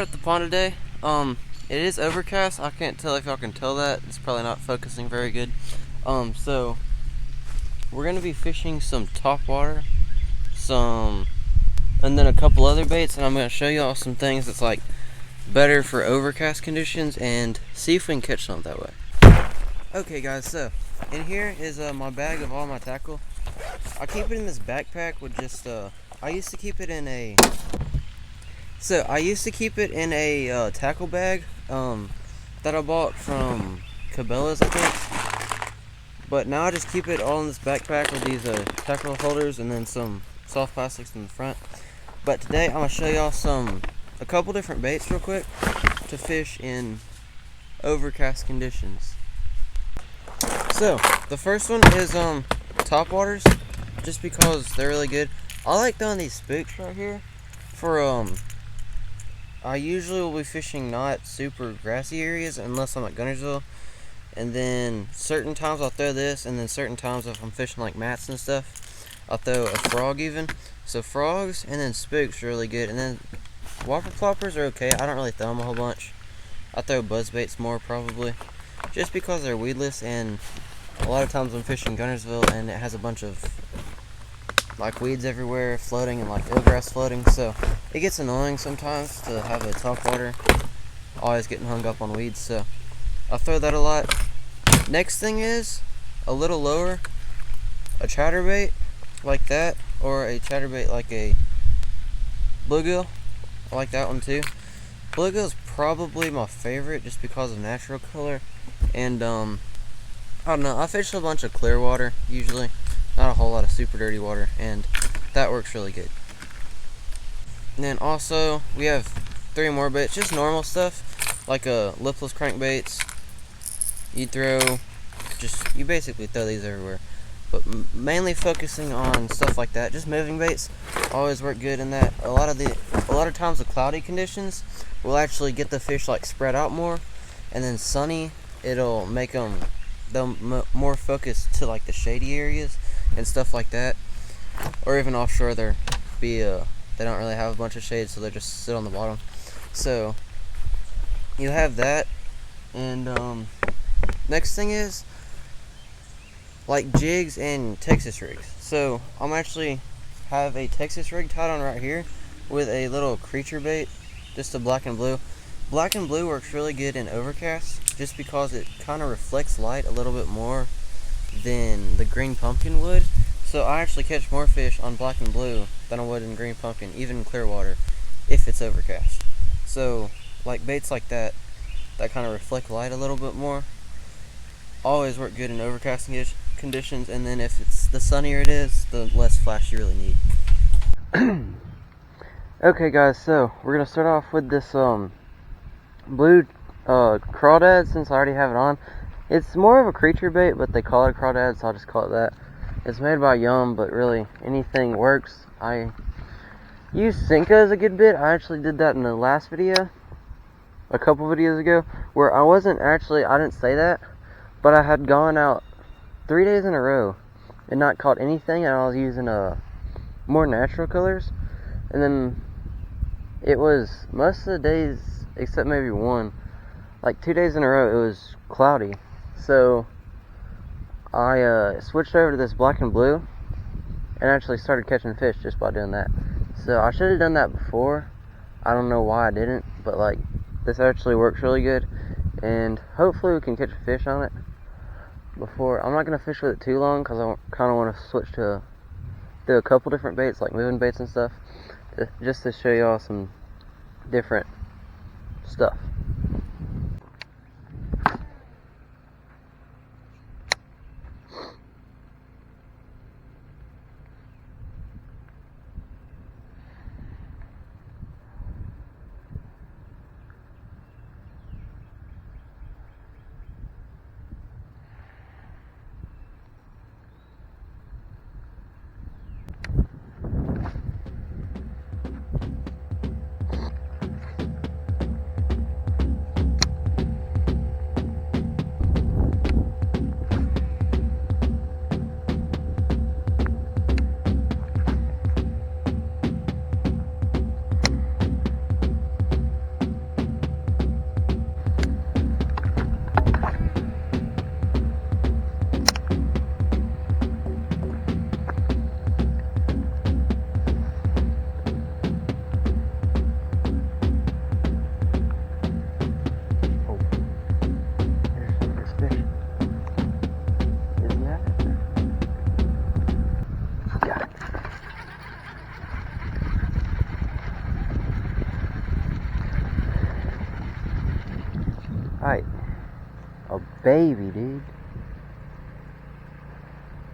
out at the pond today. It is overcast. I can't tell if y'all can tell that. It's probably not focusing very good. So we're gonna be fishing some topwater, and then a couple other baits, and I'm gonna show y'all some things that's like better for overcast conditions and see if we can catch some that way. Okay guys, so in here is my bag of all my tackle. I keep it in this backpack with just I used to keep it in a tackle bag that I bought from Cabela's, I think. But now I just keep it all in this backpack with these tackle holders and then some soft plastics in the front. But today I'm gonna show y'all a couple different baits real quick to fish in overcast conditions. So the first one is topwaters, just because they're really good. I like throwing these spooks right here for I usually will be fishing not super grassy areas unless I'm at Guntersville, and then certain times I'll throw this, and then certain times if I'm fishing like mats and stuff, I'll throw a frog even. So frogs and then spooks are really good, and then whopper ploppers are okay. I don't really throw them a whole bunch. I throw buzz baits more probably, just because they're weedless, and a lot of times I'm fishing Guntersville and it has a bunch of like weeds everywhere floating and like eelgrass floating, so it gets annoying sometimes to have a topwater always getting hung up on weeds, so I throw that a lot. Next thing is a little lower, a chatterbait like that, or a chatterbait like a bluegill. I like that one too. Bluegill is probably my favorite just because of natural color, and I don't know, I fish a bunch of clear water usually, not a whole lot of super dirty water, and that works really good. And then also we have 3 more baits, just normal stuff like lipless crankbaits. You basically throw these everywhere, but mainly focusing on stuff like that. Just moving baits always work good in that. A lot of times the cloudy conditions will actually get the fish like spread out more, and then sunny, it'll make them more focused to like the shady areas and stuff like that. Or even offshore, they don't really have a bunch of shade, so they just sit on the bottom. So you have that, and next thing is like jigs and Texas rigs. So I'm actually have a Texas rig tied on right here with a little creature bait, just a black and blue. Black and blue works really good in overcast just because it kind of reflects light a little bit more than the green pumpkin would. So I actually catch more fish on black and blue than I would in green pumpkin, even in clear water, if it's overcast. So like baits like that kind of reflect light a little bit more, always work good in overcast conditions, and then if it's the sunnier it is, the less flash you really need. Okay guys, so we're gonna start off with this blue crawdad, since I already have it on. It's more of a creature bait, but they call it crawdad, so I'll just call it that. It's made by Yum, but really anything works. I use Senka as a good bit. I actually did that in the last video, a couple videos ago, where I didn't say that, but I had gone out 3 days in a row and not caught anything, and I was using more natural colors, and then it was most of the days except maybe one, like 2 days in a row, it was cloudy. So I switched over to this black and blue and actually started catching fish just by doing that. So I should have done that before. I don't know why I didn't, but like this actually works really good, and hopefully we can catch a fish on it before. I'm not going to fish with it too long because I kind of want to switch to do a couple different baits, like moving baits and stuff, just to show y'all some different stuff. baby, dude.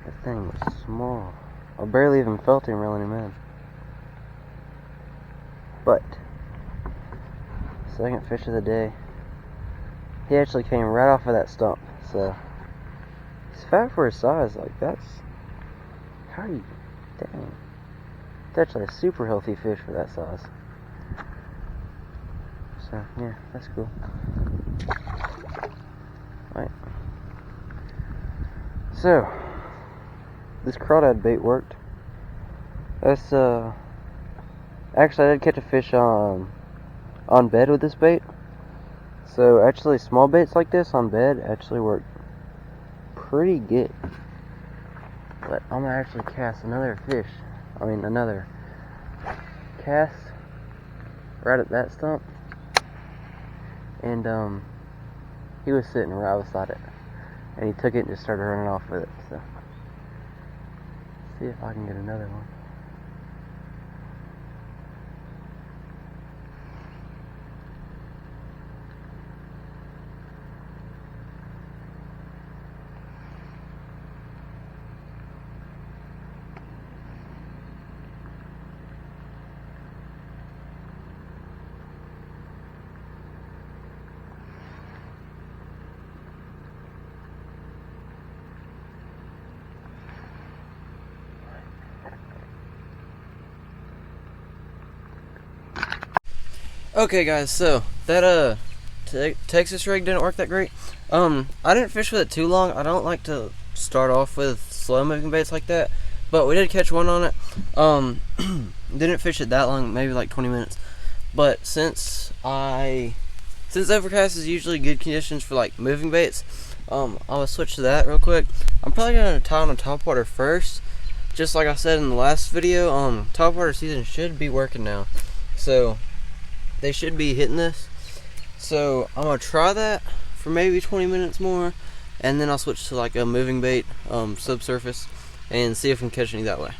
That thing was small. I barely even felt him reeling him in. But, second fish of the day. He actually came right off of that stump, so he's fat for his size. Like, that's how you, dang. It's actually a super healthy fish for that size. So yeah, that's cool. Right. So this crawdad bait worked. That's actually I did catch a fish on bed with this bait. So actually small baits like this on bed actually work pretty good. But I'm gonna actually cast another fish. Another cast right at that stump. And he was sitting right beside it. And he took it and just started running off with it. So see if I can get another one. Okay guys, so that Texas rig didn't work that great. I didn't fish with it too long. I don't like to start off with slow moving baits like that, but we did catch one on it. Didn't fish it that long, maybe like 20 minutes. But since overcast is usually good conditions for like moving baits, I'm gonna switch to that real quick. I'm probably gonna tie on a topwater first. Just like I said in the last video, topwater season should be working now, so they should be hitting this. So I'm gonna try that for maybe 20 minutes more, and then I'll switch to like a moving bait, subsurface, and see if we can catch any that way.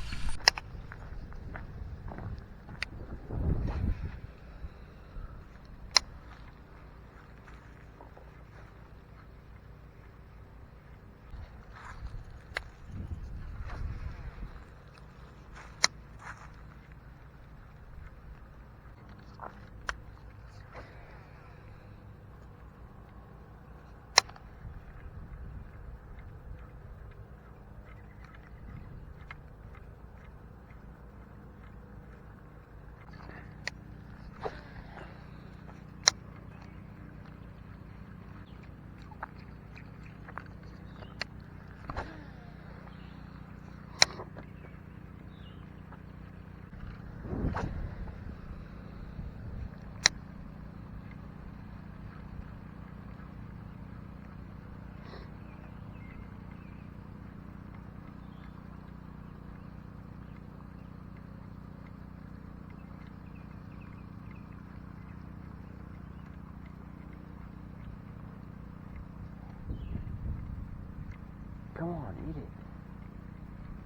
Come on, eat it.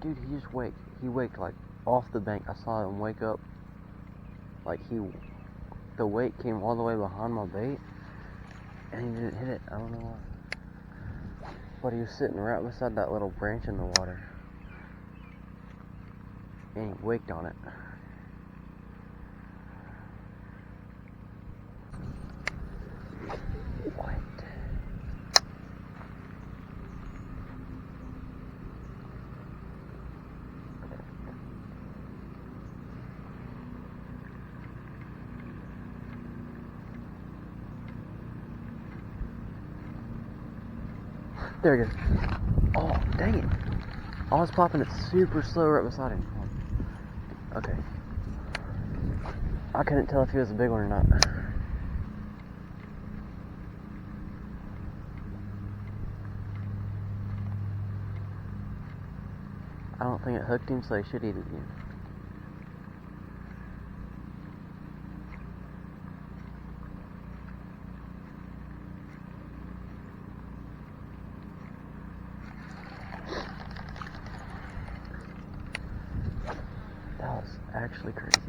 Dude, he just waked. He waked like off the bank. I saw him wake up. Like the weight came all the way behind my bait, and he didn't hit it. I don't know why. But he was sitting right beside that little branch in the water, and he waked on it. What? There it goes. Oh, dang it. I was popping it super slow right beside him. Okay. I couldn't tell if he was a big one or not. I don't think it hooked him, so he should eat it again. That was actually crazy.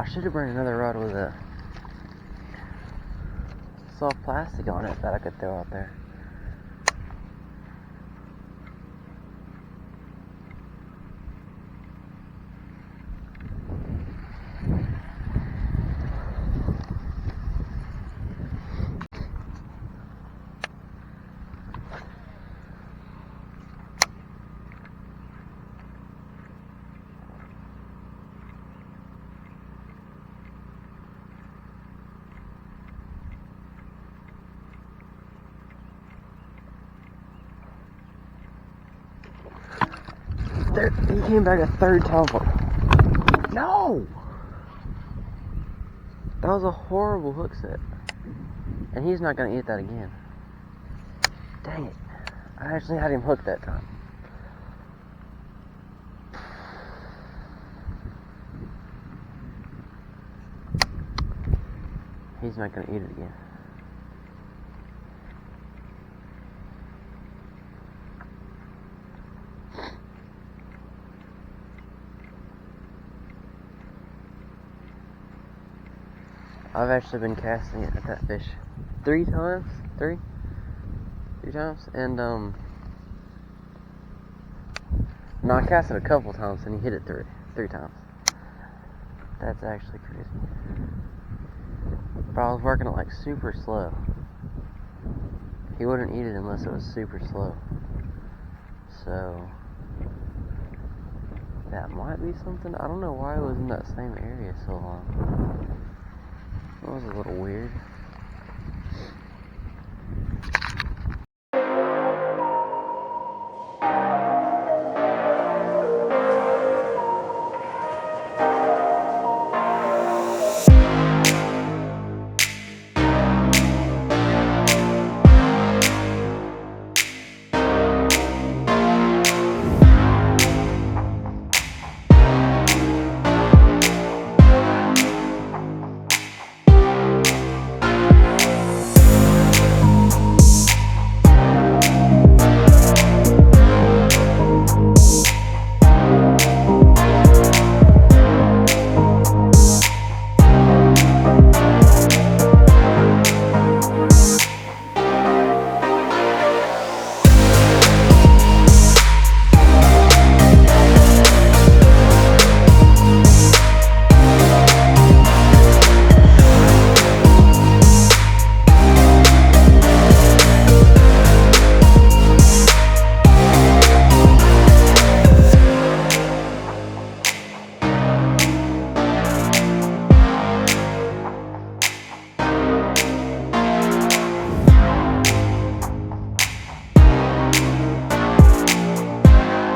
should have brought another rod with a soft plastic on it that I could throw out there. There, he came back a third time. No! That was a horrible hook set. And he's not going to eat that again. Dang it. I actually had him hooked that time. He's not going to eat it again. I've actually been casting it at that fish 3 times, three times, and no, I cast it a couple times and he hit it three times. That's actually crazy. But I was working it like super slow. He wouldn't eat it unless it was super slow. So that might be something. I don't know why it was in that same area so long. That was a little weird.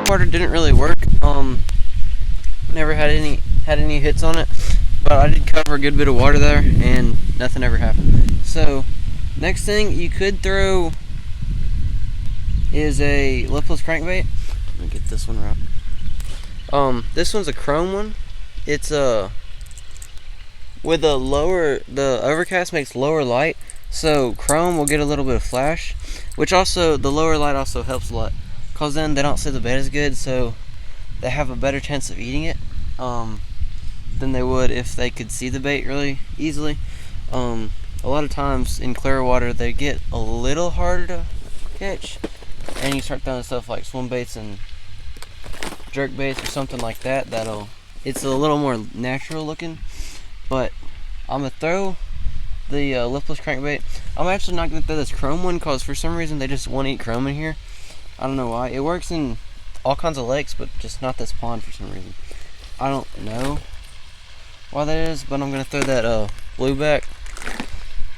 Water didn't really work. Never had any hits on it, but I did cover a good bit of water there, and nothing ever happened. So, next thing you could throw is a lipless crankbait. Let me get this one right. This one's a chrome one. It's with a lower, the overcast makes lower light, so chrome will get a little bit of flash, which also the lower light also helps a lot. Cause then they don't see the bait as good, so they have a better chance of eating it than they would if they could see the bait really easily. A lot of times in clear water they get a little harder to catch, and you start throwing stuff like swim baits and jerk baits or something like that. It's a little more natural looking. But I'm gonna throw the lipless crankbait. I'm actually not gonna throw this chrome one because for some reason they just won't eat chrome in here. I don't know why. It works in all kinds of lakes, but just not this pond for some reason. I don't know why that is, but I'm gonna throw that blueback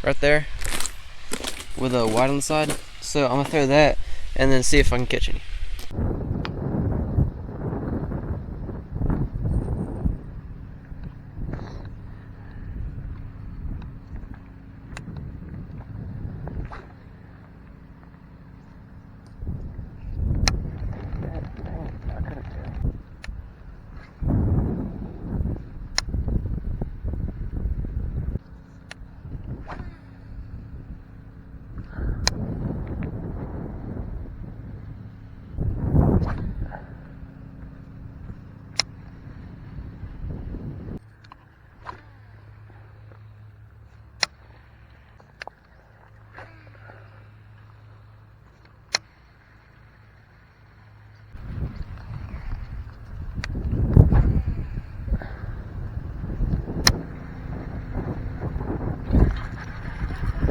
right there with a white on the side. So I'm gonna throw that and then see if I can catch any.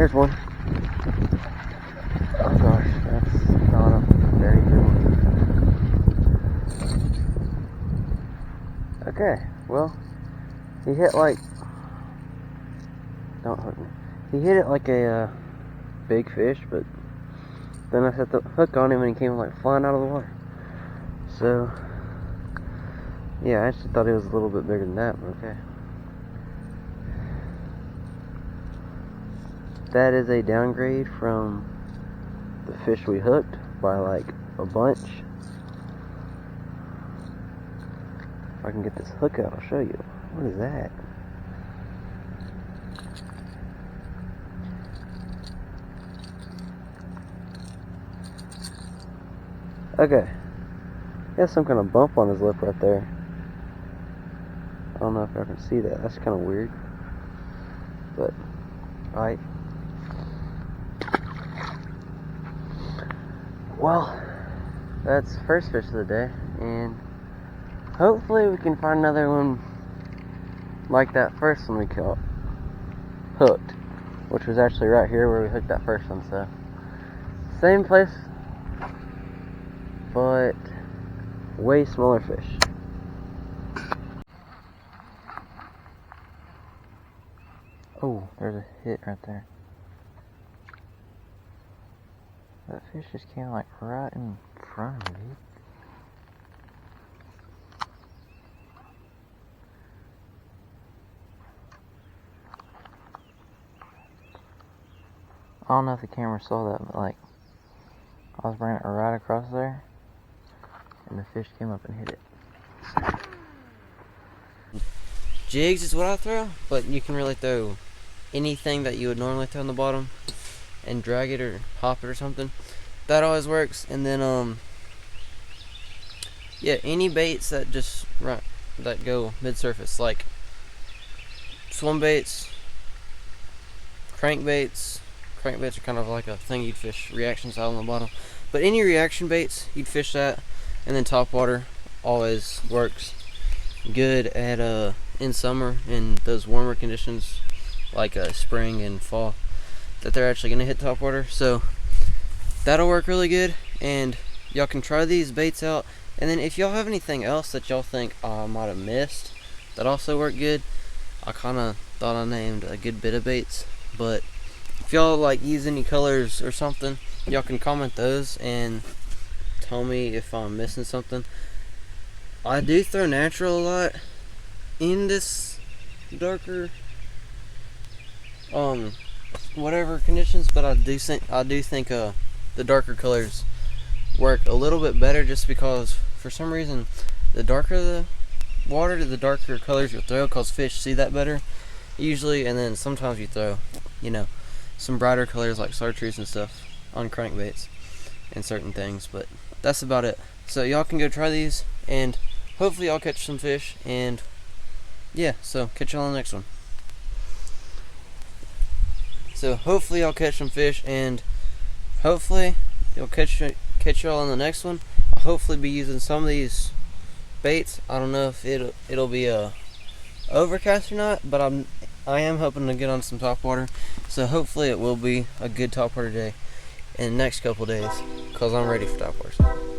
There's one. Oh gosh, that's not a very good one. Okay, well, he hit like, don't hook me. He hit it like a big fish, but then I set the hook on him and he came like flying out of the water. So, yeah, I actually thought he was a little bit bigger than that, but okay. That is a downgrade from the fish we hooked by like a bunch. If I can get this hook out, I'll show you. What is that? Okay. He has some kind of bump on his lip right there. I don't know if I can see that. That's kind of weird. But, alright. Well, that's the first fish of the day, and hopefully we can find another one like that first one we caught, hooked, which was actually right here where we hooked that first one. So same place, but way smaller fish. Oh, there's a hit right there. That fish just came like right in front of me. I don't know if the camera saw that, but like, I was bringing it right across there, and the fish came up and hit it. Jigs is what I throw, but you can really throw anything that you would normally throw on the bottom and drag it or hop it or something. That always works. And then yeah, any baits that just that go mid-surface, like swim baits, crankbaits. Crankbaits are kind of like a thing you'd fish reaction style on the bottom, but any reaction baits you'd fish that. And then topwater always works good at in summer, in those warmer conditions like spring and fall, that they're actually going to hit topwater. So that'll work really good, and y'all can try these baits out. And then if y'all have anything else that y'all think I might have missed that also work good, I kind of thought I named a good bit of baits, but if y'all like use any colors or something, y'all can comment those and tell me if I'm missing something. I do throw natural a lot in this darker whatever conditions, but I do think the darker colors work a little bit better, just because for some reason the darker the water, the darker colors you'll throw, cause fish see that better usually. And then sometimes you throw, you know, some brighter colors like chartreuse and stuff on crankbaits and certain things, but that's about it. So y'all can go try these, and hopefully I'll catch some fish. And yeah, so catch y'all on the next one. So hopefully I'll catch some fish, and hopefully you'll catch y'all on the next one. I'll hopefully be using some of these baits. I don't know if it'll be a overcast or not, but I am hoping to get on some topwater. So hopefully it will be a good topwater day in the next couple days, because I'm ready for topwater.